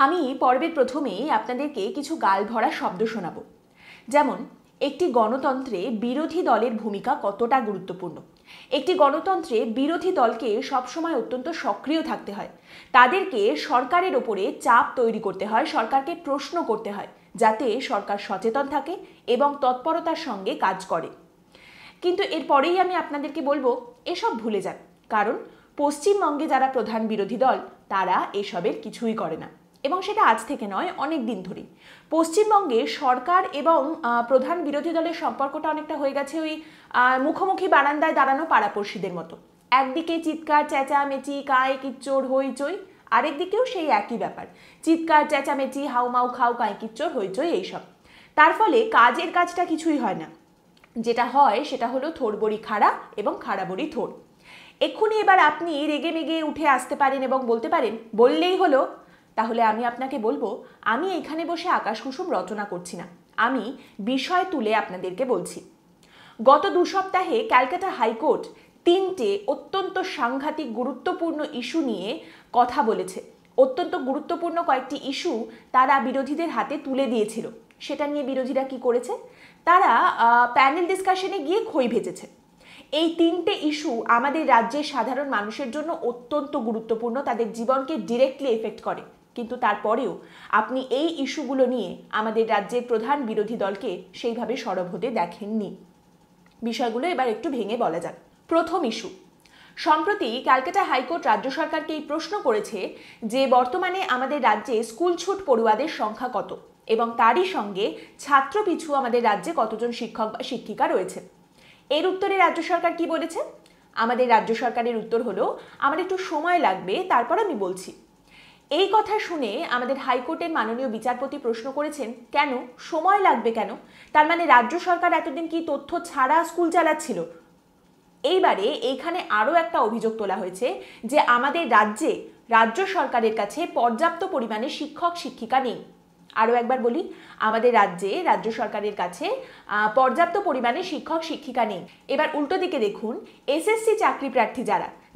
আমি পর্বের প্রথমেই আপনাদেরকে কিছু গালভরা শব্দ শোনাবো। যেমন, একটি গণতন্ত্রে বিরোধী দলের ভূমিকা কতটা গুরুত্বপূর্ণ। একটি গণতন্ত্রে বিরোধী দলকে সবসময় অত্যন্ত সক্রিয় থাকতে হয়। তাদেরকে সরকারের ওপরে চাপ তৈরি করতে হয়, সরকারকে প্রশ্ন করতে হয়, যাতে সরকার সচেতন থাকে এবং তৎপরতার সঙ্গে কাজ করে। কিন্তু এরপরেই আমি আপনাদেরকে বলবো, এসব ভুলে যান, কারণ পশ্চিমবঙ্গে যারা প্রধান বিরোধী দল তারা এসবের কিছুই করে না, এবং সেটা আজ থেকে নয়, অনেক দিন ধরেই। পশ্চিমবঙ্গে সরকার এবং প্রধান বিরোধী দলের সম্পর্কটা অনেকটা হয়ে গেছে ওই মুখোমুখি বারান্দায় দাঁড়ানো পাড়াপড়শিদের মতো। একদিকে চিৎকার চেঁচামেচি কায় কিচ্চোর হইচই, আরেকদিকেও সেই একই ব্যাপার, চিৎকার চেঁচামেচি হাউমাউ খাও কায় কিচ্চোর হইচই এইসব। তার ফলে কাজের কাজটা কিছুই হয় না। যেটা হয় সেটা হলো থোড়বড়ি খাড়া এবং খাড়াবড়ি থোড়। এক্ষুনি এবার আপনি রেগে মেগে উঠে আসতে পারেন এবং বলতে পারেন, বললেই হলো। তাহলে আমি আপনাকে বলবো, আমি এখানে বসে আকাশ কুসুম রচনা করছি না, আমি বিষয় তুলে আপনাদেরকে বলছি। গত 2 সপ্তাহে ক্যালকাটা হাইকোর্ট 3টে অত্যন্ত সাংঘাতিক গুরুত্বপূর্ণ ইস্যু নিয়ে কথা বলেছে। অত্যন্ত গুরুত্বপূর্ণ কয়েকটি ইস্যু তারা বিরোধীদের হাতে তুলে দিয়েছিল। সেটা নিয়ে বিরোধীরা কি করেছে? তারা প্যানেল ডিসকাশনে গিয়ে খই ভেজেছে। এই 3টে ইস্যু আমাদের রাজ্যের সাধারণ মানুষের জন্য অত্যন্ত গুরুত্বপূর্ণ, তাদের জীবনকে ডিরেক্টলি এফেক্ট করে। কিন্তু তারপরেও আপনি এই ইস্যুগুলো নিয়ে আমাদের রাজ্যের প্রধান বিরোধী দলকে সেইভাবে সরব হতে দেখেননি। বিষয়গুলো এবার একটু ভেঙে বলা যাক। প্রথম ইস্যু, সম্প্রতি ক্যালকাটা হাইকোর্ট রাজ্য সরকারকে এই প্রশ্ন করেছে যে বর্তমানে আমাদের রাজ্যে স্কুল ছুট পড়ুয়াদের সংখ্যা কত, এবং তারই সঙ্গে ছাত্র পিছু আমাদের রাজ্যে কতজন শিক্ষক বা শিক্ষিকা রয়েছে। এর উত্তরে রাজ্য সরকার কি বলেছে? আমাদের রাজ্য সরকারের উত্তর হলো, আমার একটু সময় লাগবে, তারপর আমি বলছি। এই কথা শুনে আমাদের হাইকোর্টের মাননীয় বিচারপতি প্রশ্ন করেছেন, কেন সময় লাগবে কেন? তার মানে রাজ্য সরকার এতদিন কি তথ্য ছাড়া স্কুল চালাচ্ছিল? এইবারে এইখানে আরও একটা অভিযোগ তোলা হয়েছে যে আমাদের রাজ্যে রাজ্য সরকারের কাছে পর্যাপ্ত পরিমাণে শিক্ষক শিক্ষিকা নেই। আরও একবার বলি, আমাদের রাজ্যে রাজ্য সরকারের কাছে পর্যাপ্ত পরিমাণে শিক্ষক শিক্ষিকা নেই। এবার উল্টো দিকে দেখুন, এসএসসি চাকরি প্রার্থী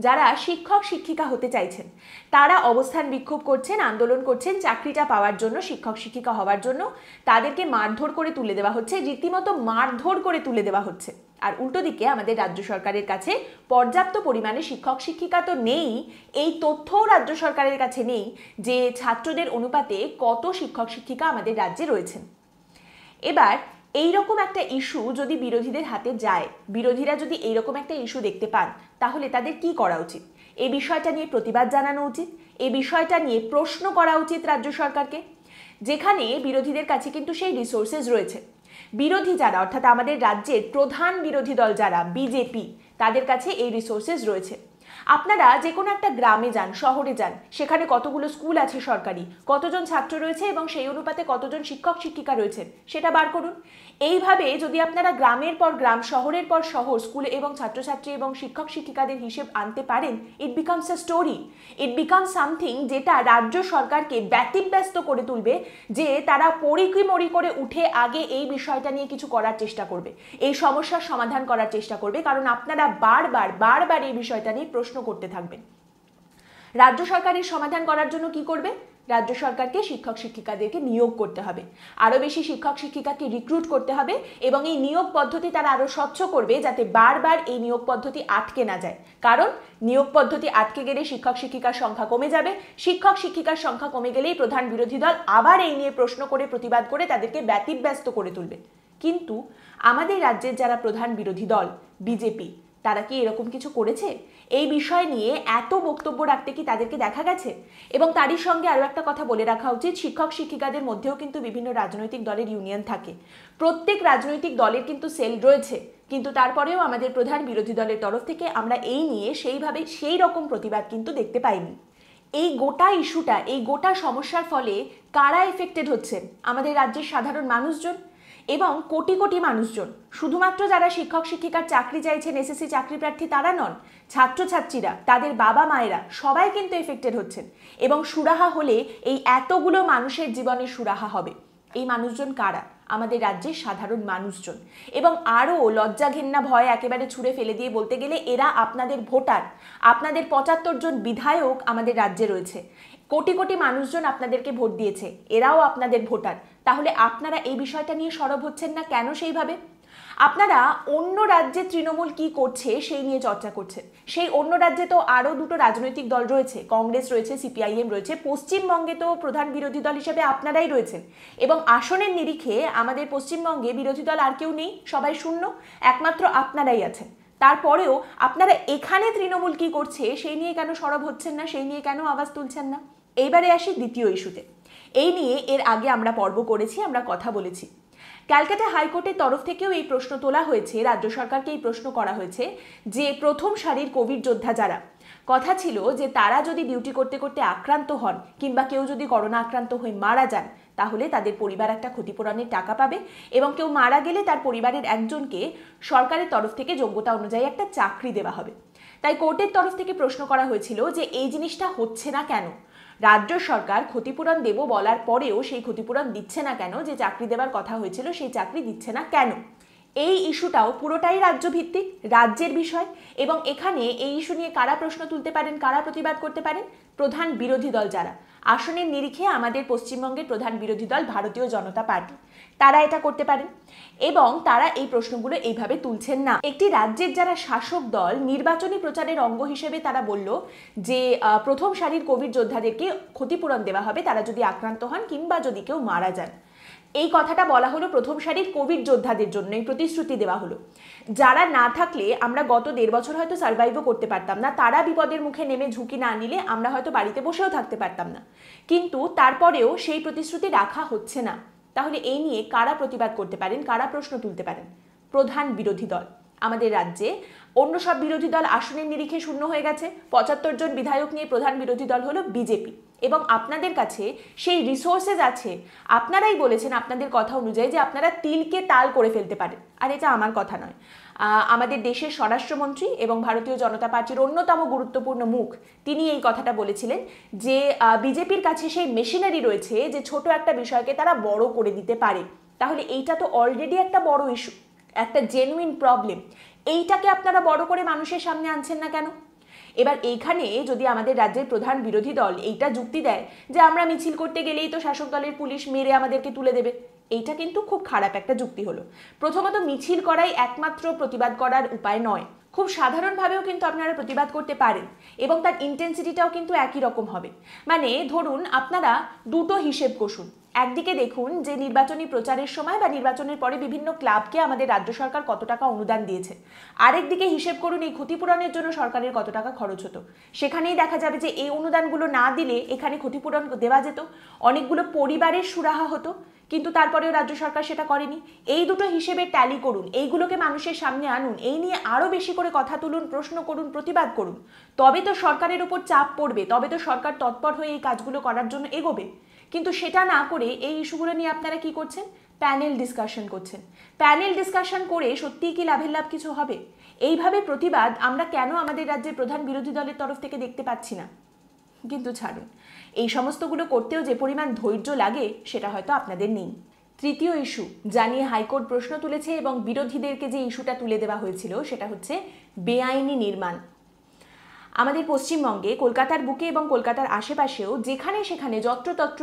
যারা শিক্ষক শিক্ষিকা হতে চাইছেন, তারা অবস্থান বিক্ষোভ করছেন, আন্দোলন করছেন চাকরিটা পাওয়ার জন্য, শিক্ষক শিক্ষিকা হওয়ার জন্য। তাদেরকে মারধর করে তুলে দেওয়া হচ্ছে, রীতিমতো মারধর করে তুলে দেওয়া হচ্ছে। আর উল্টো দিকে আমাদের রাজ্য সরকারের কাছে পর্যাপ্ত পরিমাণে শিক্ষক শিক্ষিকা তো নেই, এই তথ্যও রাজ্য সরকারের কাছে নেই যে ছাত্রদের অনুপাতে কত শিক্ষক শিক্ষিকা আমাদের রাজ্যে রয়েছেন। এবার এইরকম একটা ইস্যু যদি বিরোধীদের হাতে যায়, বিরোধীরা যদি এইরকম একটা ইস্যু দেখতে পান, তাহলে তাদের কি করা উচিত? এই বিষয়টা নিয়ে প্রতিবাদ জানানো উচিত, এই বিষয়টা নিয়ে প্রশ্ন করা উচিত রাজ্য সরকারকে, যেখানে বিরোধীদের কাছে কিন্তু সেই রিসোর্সেস রয়েছে। বিরোধী যারা, অর্থাৎ আমাদের রাজ্যের প্রধান বিরোধী দল যারা বিজেপি, তাদের কাছে এই রিসোর্সেস রয়েছে। আপনারা যে কোনো একটা গ্রামে যান, শহরে যান, সেখানে কতগুলো স্কুল আছে সরকারি, কতজন ছাত্র রয়েছে এবং সেই অনুপাতে কতজন শিক্ষক শিক্ষিকা রয়েছেন, সেটা বার করুন। এইভাবে যদি আপনারা গ্রামের পর গ্রাম, শহরের পর শহর স্কুল এবং ছাত্রছাত্রী এবং শিক্ষক শিক্ষিকাদের হিসেব আনতে পারেন, it becomes a story, it becomes something যেটা রাজ্য সরকারকে ব্যতিব্যস্ত করে তুলবে, যে তারা পরিকি করে উঠে আগে এই বিষয়টা নিয়ে কিছু করার চেষ্টা করবে, এই সমস্যার সমাধান করার চেষ্টা করবে, কারণ আপনারা বারবার এই বিষয়টা নিয়ে প্রশ্ন করতে থাকবেন। রাজ্য সরকারের সমাধান করার জন্য কি করবে? রাজ্য সরকারকে শিক্ষক শিক্ষিকাদেরকে নিয়োগ করতে হবে, আরও বেশি শিক্ষক শিক্ষিকাকে রিক্রুট করতে হবে, এবং এই নিয়োগ পদ্ধতি তারা আরও স্বচ্ছ করবে, যাতে বারবার এই নিয়োগ পদ্ধতি আটকে না যায়। কারণ নিয়োগ পদ্ধতি আটকে গেলে শিক্ষক শিক্ষিকার সংখ্যা কমে যাবে, শিক্ষক শিক্ষিকার সংখ্যা কমে গেলেই প্রধান বিরোধী দল আবার এই নিয়ে প্রশ্ন করে প্রতিবাদ করে তাদেরকে ব্যতিব্যস্ত করে তুলবে। কিন্তু আমাদের রাজ্যের যারা প্রধান বিরোধী দল বিজেপি, তারা কি এরকম কিছু করেছে? এই বিষয় নিয়ে এত বক্তব্য রাখতে কি তাদেরকে দেখা গেছে? এবং তারই সঙ্গে আরও একটা কথা বলে রাখা উচিত, শিক্ষক শিক্ষিকাদের মধ্যেও কিন্তু বিভিন্ন রাজনৈতিক দলের ইউনিয়ন থাকে, প্রত্যেক রাজনৈতিক দলের কিন্তু সেল রয়েছে, কিন্তু তারপরেও আমাদের প্রধান বিরোধী দলের তরফ থেকে আমরা এই নিয়ে সেইভাবে সেই রকম প্রতিবাদ কিন্তু দেখতে পাইনি। এই গোটা ইস্যুটা, এই গোটা সমস্যার ফলে কারা এফেক্টেড হচ্ছেন? আমাদের রাজ্যের সাধারণ মানুষজন এবং কোটি কোটি মানুষজন। শুধুমাত্র যারা শিক্ষক শিক্ষিকার চাকরি চাইছেন, এসএসসি চাকরি প্রার্থী, তারা নন, ছাত্রছাত্রীরা, তাদের বাবা মায়েরা সবাই কিন্তু এফেক্টেড হচ্ছেন, এবং সুরাহা হলে এই এতগুলো মানুষের জীবনে সুরাহা হবে। এই মানুষজন কারা? আমাদের রাজ্যের সাধারণ মানুষজন। এবং আরও লজ্জা ঘেন্না ভয় একেবারে ছুঁড়ে ফেলে দিয়ে বলতে গেলে, এরা আপনাদের ভোটার, আপনাদের ৭৫ জন বিধায়ক আমাদের রাজ্যে রয়েছে। কোটি কোটি মানুষজন আপনাদেরকে ভোট দিয়েছে, এরাও আপনাদের ভোটার, তাহলে আপনারা এই বিষয়টা নিয়ে সরব হচ্ছেন না কেন? সেইভাবে আপনারা অন্য রাজ্যে তৃণমূল কি করছে সেই নিয়ে চর্চা করছেন। সেই অন্য রাজ্যে তো আরও দুটো রাজনৈতিক দল রয়েছে, কংগ্রেস রয়েছে, সিপিআইএম রয়েছে, পশ্চিমবঙ্গে তো প্রধান বিরোধী দল হিসেবে আপনারাই রয়েছেন, এবং আসনের নিরিখে আমাদের পশ্চিমবঙ্গে বিরোধী দল আর কেউ নেই, সবাই শূন্য, একমাত্র আপনারাই আছেন। তারপরেও আপনারা এখানে তৃণমূল কি করছে সেই নিয়ে কেন সরব হচ্ছেন না, সেই নিয়ে কেন আওয়াজ তুলছেন না? এইবারে আসি দ্বিতীয় ইস্যুতে। এই নিয়ে এর আগে আমরা পর্ব করেছি, আমরা কথা বলেছি। ক্যালকাটা হাইকোর্টের তরফ থেকেও এই প্রশ্ন তোলা হয়েছে, রাজ্য সরকারকে এই প্রশ্ন করা হয়েছে যে প্রথম সারির কোভিড যোদ্ধা যারা, কথা ছিল যে তারা যদি ডিউটি করতে করতে আক্রান্ত হন কিংবা কেউ যদি করোনা আক্রান্ত হয়ে মারা যান, তাহলে তাদের পরিবার একটা ক্ষতিপূরণের টাকা পাবে, এবং কেউ মারা গেলে তার পরিবারের একজনকে সরকারের তরফ থেকে যোগ্যতা অনুযায়ী একটা চাকরি দেওয়া হবে। তাই কোর্টের তরফ থেকে প্রশ্ন করা হয়েছিল যে এই জিনিসটা হচ্ছে না কেন? রাজ্য সরকার ক্ষতিপূরণ দেব বলার পরেও সেই ক্ষতিপূরণ দিচ্ছে না কেন? যে চাকরি দেওয়ার কথা হয়েছিল সেই চাকরি দিচ্ছে না কেন? এই ইস্যুটাও পুরোটাই রাজ্যভিত্তিক, রাজ্যের বিষয়, এবং এখানে এই ইস্যু নিয়ে কারা প্রশ্ন তুলতে পারেন, কারা প্রতিবাদ করতে পারেন? প্রধান বিরোধী দল যারা, আসনের নিরিখে আমাদের পশ্চিমবঙ্গের প্রধান বিরোধী দল ভারতীয় জনতা পার্টি, তারা এটা করতে পারেন, এবং তারা এই প্রশ্নগুলো এইভাবে তুলছেন না। একটি রাজ্যের যারা শাসক দল, নির্বাচনী প্রচারের অঙ্গ হিসেবে তারা বলল যে প্রথম সারির কোভিড যোদ্ধাদেরকে ক্ষতিপূরণ দেওয়া হবে তারা যদি আক্রান্ত হন কিংবা যদি কেউ মারা যান। এই কথাটা বলা হলো প্রথম সারির কোভিড যোদ্ধাদের জন্য, এই প্রতিশ্রুতি দেওয়া হলো। যারা না থাকলে আমরা গত 1.5 বছর হয়তো সার্ভাইভও করতে পারতাম না, তারা বিপদের মুখে নেমে ঝুঁকি না নিলে আমরা হয়তো বাড়িতে বসেও থাকতে পারতাম না, কিন্তু তারপরেও সেই প্রতিশ্রুতি রাখা হচ্ছে না। তাহলে এই নিয়ে কারা প্রতিবাদ করতে পারেন, কারা প্রশ্ন তুলতে পারেন? প্রধান বিরোধী দল। আমাদের রাজ্যে অন্য সব বিরোধী দল আসনের নিরিখে শূন্য হয়ে গেছে, 75 জন বিধায়ক নিয়ে প্রধান বিরোধী দল হলো বিজেপি, এবং আপনাদের কাছে সেই রিসোর্সেস আছে। আপনারাই বলেছেন আপনাদের কথা অনুযায়ী যে আপনারা তিলকে তাল করে ফেলতে পারেন, আর এটা আমার কথা নয়। আমাদের দেশের স্বরাষ্ট্রমন্ত্রী এবং ভারতীয় জনতা পার্টির অন্যতম গুরুত্বপূর্ণ মুখ, তিনি এই কথাটা বলেছিলেন যে বিজেপির কাছে সেই মেশিনারি রয়েছে যে ছোট একটা বিষয়কে তারা বড় করে দিতে পারে। তাহলে এইটা তো অলরেডি একটা বড় ইস্যু, একটা জেনুইন প্রবলেম, এইটাকে আপনারা বড় করে মানুষের সামনে আনছেন না কেন? এবার এইখানে যদি আমাদের রাজ্যের প্রধান বিরোধী দল এইটা যুক্তি দেয় যে আমরা মিছিল করতে গেলেই তো শাসক দলের পুলিশ মেরে আমাদেরকে তুলে দেবে, এইটা কিন্তু খুব খারাপ একটা যুক্তি হলো। প্রথমত মিছিল করাই একমাত্র প্রতিবাদ করার উপায় নয়, খুব সাধারণভাবেও কিন্তু আপনারা প্রতিবাদ করতে পারেন, এবং তার ইন্টেন্সিটিটাও কিন্তু একই রকম হবে। মানে ধরুন আপনারা দুটো হিসেব কষুন, একদিকে দেখুন যে নির্বাচনী প্রচারের সময় বা নির্বাচনের পরে বিভিন্ন ক্লাবকে আমাদের রাজ্য সরকার কত টাকা অনুদান দিয়েছে, আরেকদিকে হিসেব করুন এই ক্ষতিপূরণের জন্য সরকারের কত টাকা খরচ হতো। সেখানেই দেখা যাবে যে এই অনুদানগুলো না দিলে এখানে ক্ষতিপূরণ দেওয়া যেত, অনেকগুলো পরিবারের সুরাহা হতো, কিন্তু তারপরেও রাজ্য সরকার সেটা করেনি। এই দুটো হিসেবে ট্যালি করুন, এইগুলোকে মানুষের সামনে আনুন, এই নিয়ে আরও বেশি করে কথা তুলুন, প্রশ্ন করুন, প্রতিবাদ করুন, তবে তো সরকারের উপর চাপ পড়বে, তবে তো সরকার তৎপর হয়ে এই কাজগুলো করার জন্য এগোবে। কিন্তু সেটা না করে এই ইস্যুগুলো নিয়ে আপনারা কি করছেন? প্যানেল ডিসকাশন করছেন। প্যানেল ডিসকাশন করে সত্যিই কি লাভের লাভ কিছু হবে? এইভাবে প্রতিবাদ আমরা কেন আমাদের রাজ্যের প্রধান বিরোধী দলের তরফ থেকে দেখতে পাচ্ছি না? কিন্তু ছাড়ুন, এই সমস্তগুলো করতেও যে পরিমাণ ধৈর্য লাগে সেটা হয়তো আপনাদের নেই। তৃতীয় ইস্যু জানিয়ে হাইকোর্ট প্রশ্ন তুলেছে এবং বিরোধীদেরকে যে ইস্যুটা তুলে দেওয়া হয়েছিল সেটা হচ্ছে বেআইনি নির্মাণ। আমাদের পশ্চিমবঙ্গে কলকাতার বুকে এবং কলকাতার আশেপাশেও যেখানে সেখানে যত্রতত্র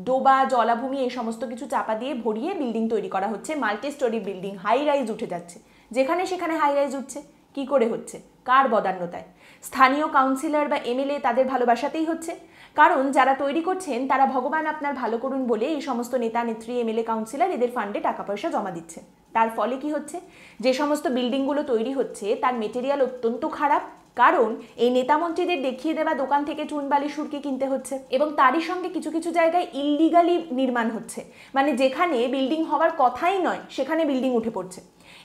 ডোবা, জলাভূমি এই সমস্ত কিছু চাপা দিয়ে ভরিয়ে বিল্ডিং তৈরি করা হচ্ছে, multi storey building, high rise উঠে যাচ্ছে। যেখানে সেখানে হাই রাইজ উঠছে, কি করে হচ্ছে? কার বদান্যতায়? স্থানীয় কাউন্সিলর বা এমএলএ তাদের ভালোবাসাতেই হচ্ছে, কারণ যারা তৈরি করছেন তারা ভগবান আপনার ভালো করুন বলে এই সমস্ত নেতা নেত্রী, এমএলএ, কাউন্সিলর এদের ফান্ডে টাকা পয়সা জমা দিচ্ছে। তার ফলে কি হচ্ছে? যে সমস্ত বিল্ডিংগুলো তৈরি হচ্ছে তার মেটেরিয়াল অত্যন্ত খারাপ, কারণ এই নেতামন্ত্রীদের দেখিয়ে দেওয়া দোকান থেকে চুন বালি সুরকি কিনতে হচ্ছে, এবং তারই সঙ্গে কিছু কিছু জায়গায় ইললিগালি নির্মাণ হচ্ছে, মানে যেখানে বিল্ডিং হওয়ার কথাই নয় সেখানে বিল্ডিং উঠে পড়ছে,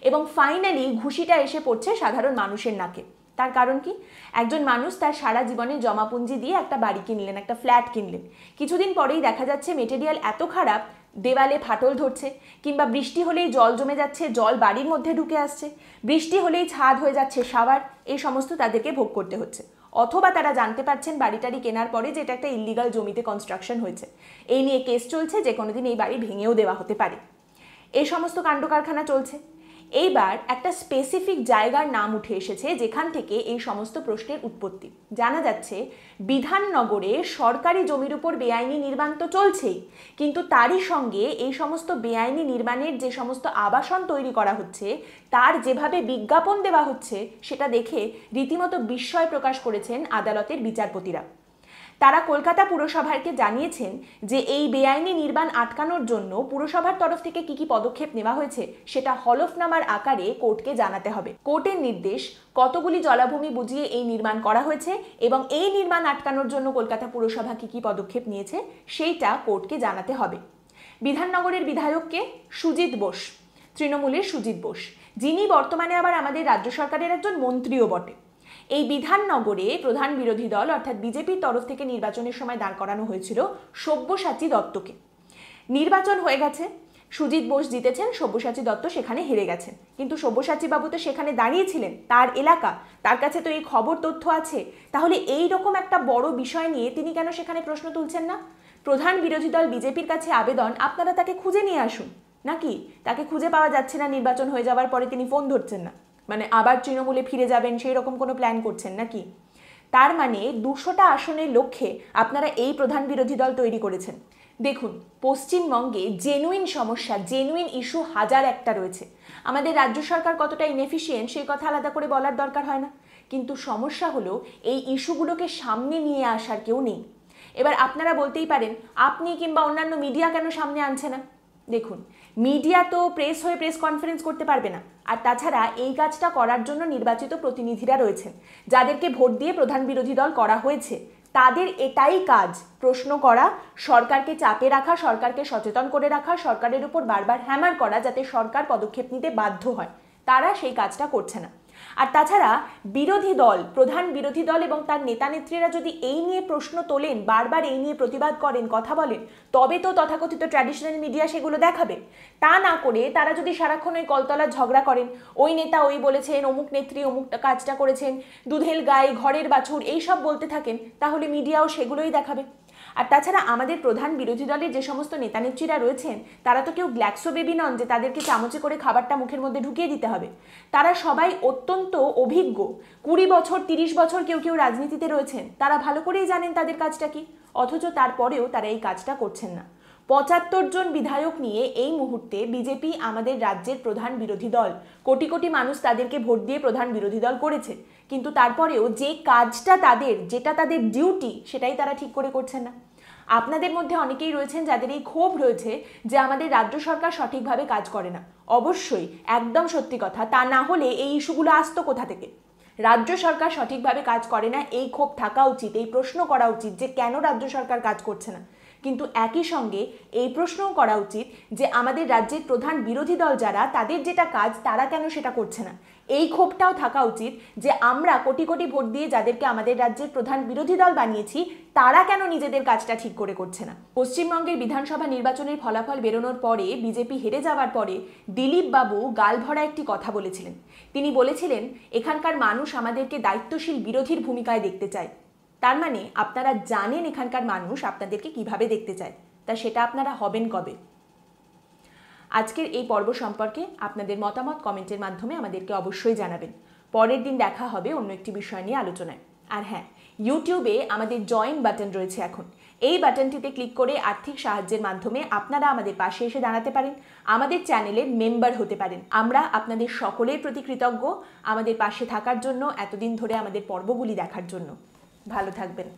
এবং ফাইনালি ঘুষিটা এসে পড়ছে সাধারণ মানুষের নাকে। তার কারণ কি? একজন মানুষ তার সারা জীবনের জমাপুঞ্জি দিয়ে একটা বাড়ি কিনলেন, একটা ফ্ল্যাট কিনলেন, কিছুদিন পরেই দেখা যাচ্ছে মেটেরিয়াল এত খারাপ, দেওয়ালে ফাটল ধরছে, কিংবা বৃষ্টি হলেই জল জমে যাচ্ছে, জল বাড়ির মধ্যে ঢুকে আসছে, বৃষ্টি হলেই ছাদ হয়ে যাচ্ছে শাওয়ার, এই সমস্ত তাদেরকে ভোগ করতে হচ্ছে। অথবা তারা জানতে পারছেন বাড়িটারি কেনার পরে যে এটা একটা ইললিগাল জমিতে কনস্ট্রাকশন হয়েছে, এই নিয়ে কেস চলছে যে কোনোদিন এই বাড়ি ভেঙেও দেওয়া হতে পারে। এই সমস্ত কাণ্ড কারখানা চলছে। এইবার একটা স্পেসিফিক জায়গার নাম উঠে এসেছে যেখান থেকে এই সমস্ত প্রশ্নের উৎপত্তি। জানা যাচ্ছে বিধাননগরে সরকারি জমির উপর বেআইনি নির্মাণ তো চলছেই, কিন্তু তারই সঙ্গে এই সমস্ত বেআইনি নির্মাণের যে সমস্ত আবাসন তৈরি করা হচ্ছে তার যেভাবে বিজ্ঞাপন দেওয়া হচ্ছে সেটা দেখে রীতিমতো বিস্ময় প্রকাশ করেছেন আদালতের বিচারপতিরা। তারা কলকাতা পুরসভাকে জানিয়েছেন যে এই বেআইনি নির্মাণ আটকানোর জন্য পুরসভার তরফ থেকে কি কি পদক্ষেপ নেওয়া হয়েছে সেটা হলফনামার আকারে কোর্টকে জানাতে হবে। কোর্টের নির্দেশ কতগুলি জলাভূমি বুঝিয়ে এই নির্মাণ করা হয়েছে এবং এই নির্মাণ আটকানোর জন্য কলকাতা পুরসভা কি কি পদক্ষেপ নিয়েছে সেইটা কোর্টকে জানাতে হবে। বিধাননগরের বিধায়ককে সুজিত বোস, তৃণমূলের সুজিত বোস, যিনি বর্তমানে আবার আমাদের রাজ্য সরকারের একজন মন্ত্রীও বটে। এই বিধাননগরে প্রধান বিরোধী দল অর্থাৎ বিজেপির তরফ থেকে নির্বাচনের সময় দাঁড় করানো হয়েছিল সব্যসাচী দত্তকে। নির্বাচন হয়ে গেছে, সুজিত বোস জিতেছেন, সব্যসাচী দত্ত সেখানে হেরে গেছেন, কিন্তু সব্যসাচী বাবু তো সেখানে দাঁড়িয়েছিলেন, তার এলাকা, তার কাছে তো এই খবর তথ্য আছে। তাহলে এই রকম একটা বড় বিষয় নিয়ে তিনি কেন সেখানে প্রশ্ন তুলছেন না? প্রধান বিরোধী দল বিজেপির কাছে আবেদন, আপনারা তাকে খুঁজে নিয়ে আসুন। নাকি তাকে খুঁজে পাওয়া যাচ্ছে না, নির্বাচন হয়ে যাওয়ার পরে তিনি ফোন ধরছেন না, মানে আবার তৃণমূলে ফিরে যাবেন সেই রকম কোনো প্ল্যান করছেন নাকি? তার মানে 200টা আসনের লক্ষ্যে আপনারা এই প্রধান বিরোধী দল তৈরি করেছেন। দেখুন, পশ্চিমবঙ্গে জেনুইন সমস্যা, জেনুইন ইস্যু হাজার একটা রয়েছে। আমাদের রাজ্য সরকার কতটা ইনএফিশিয়েন্ট সেই কথা আলাদা করে বলার দরকার হয় না, কিন্তু সমস্যা হলো এই ইস্যুগুলোকে সামনে নিয়ে আসার কেউ নেই। এবার আপনারা বলতেই পারেন, আপনি কিংবা অন্যান্য মিডিয়া কেন সামনে আনছে না? দেখুন, মিডিয়া তো প্রেস হয়ে প্রেস কনফারেন্স করতে পারবে না, আর তাছাড়া এই কাজটা করার জন্য নির্বাচিত প্রতিনিধিরা রয়েছেন, যাদেরকে ভোট দিয়ে প্রধান বিরোধী দল করা হয়েছে। তাদের এটাই কাজ, প্রশ্ন করা, সরকারকে চাপে রাখা, সরকারকে সচেতন করে রাখা, সরকারের উপর বারবার হ্যামার করা যাতে সরকার পদক্ষেপ নিতে বাধ্য হয়। তারা সেই কাজটা করছে না। আর তাছাড়া বিরোধী দল, প্রধান বিরোধী দল এবং তার নেতা নেত্রীরা যদি এই নিয়ে প্রশ্ন তোলেন, বারবার এই নিয়ে প্রতিবাদ করেন, কথা বলেন, তবে তো তথাকথিত ট্র্যাডিশনাল মিডিয়া সেগুলো দেখাবে। তা না করে তারা যদি সারাক্ষণ ওই কলতলার ঝগড়া করেন, ওই নেতা ওই বলেছেন, অমুক নেত্রী অমুক কাজটা করেছেন, দুধের গাই, ঘরের বাছুর, এইসব বলতে থাকেন, তাহলে মিডিয়াও সেগুলোই দেখাবে। আর তাছাড়া আমাদের প্রধান বিরোধী দলের যে সমস্ত নেতানেত্রীরা রয়েছেন তারা তো কেউ গ্ল্যাক্সো বেবি নন যে তাদেরকে চামচে করে খাবারটা মুখের মধ্যে ঢুকিয়ে দিতে হবে। তারা সবাই অত্যন্ত অভিজ্ঞ, 20 বছর 30 বছর কেউ কেউ রাজনীতিতে রয়েছেন, তারা ভালো করেই জানেন তাদের কাজটা কি, অথচ তারপরেও তারা এই কাজটা করছেন না। 75 জন বিধায়ক নিয়ে এই মুহূর্তে বিজেপি আমাদের রাজ্যের প্রধান বিরোধী দল, কোটি কোটি মানুষ তাদেরকে ভোট দিয়ে প্রধান বিরোধী দল করেছে, কিন্তু তারপরেও যে কাজটা তাদের, যেটা তাদের ডিউটি, সেটাই তারা ঠিক করে করছেন না। আপনাদের মধ্যে অনেকেই রয়েছেন যাদের এই ক্ষোভ রয়েছে যে আমাদের রাজ্য সরকার সঠিকভাবে কাজ করে না। অবশ্যই, একদম সত্যি কথা, তা না হলে এই ইস্যুগুলো আসতো কোথা থেকে? রাজ্য সরকার সঠিকভাবে কাজ করে না, এই ক্ষোভ থাকা উচিত, এই প্রশ্ন করা উচিত যে কেন রাজ্য সরকার কাজ করছে না। কিন্তু একই সঙ্গে এই প্রশ্নও করা উচিত যে আমাদের রাজ্যের প্রধান বিরোধী দল যারা, তাদের যেটা কাজ তারা কেন সেটা করছে না। এই ক্ষোভটাও থাকা উচিত যে আমরা কোটি কোটি ভোট দিয়ে যাদেরকে আমাদের রাজ্যের প্রধান বিরোধী দল বানিয়েছি তারা কেন নিজেদের কাজটা ঠিক করে করছে না। পশ্চিমবঙ্গের বিধানসভা নির্বাচনের ফলাফল বেরোনোর পরে, বিজেপি হেরে যাওয়ার পরে দিলীপ বাবু গালভরা একটি কথা বলেছিলেন। তিনি বলেছিলেন, এখানকার মানুষ আমাদেরকে দায়িত্বশীল বিরোধীর ভূমিকায় দেখতে চায়। তার মানে আপনারা জানেন এখানকার মানুষ আপনাদেরকে কিভাবে দেখতে চায়, তা সেটা আপনারা হবেন কবে? আজকের এই পর্ব সম্পর্কে আপনাদের মতামত কমেন্টের মাধ্যমে আমাদেরকে অবশ্যই জানাবেন। পরের দিন দেখা হবে অন্য একটি বিষয় নিয়ে আলোচনায়। আর হ্যাঁ, ইউটিউবে আমাদের জয়েন বাটন রয়েছে এখন। এই বাটনটিতে ক্লিক করে আর্থিক সাহায্যের মাধ্যমে আপনারা আমাদের পাশে এসে দাঁড়াতে পারেন, আমাদের চ্যানেলের মেম্বার হতে পারেন। আমরা আপনাদের সকলের প্রতি কৃতজ্ঞ আমাদের পাশে থাকার জন্য, এতদিন ধরে আমাদের পর্বগুলি দেখার জন্য। ভালো থাকবেন।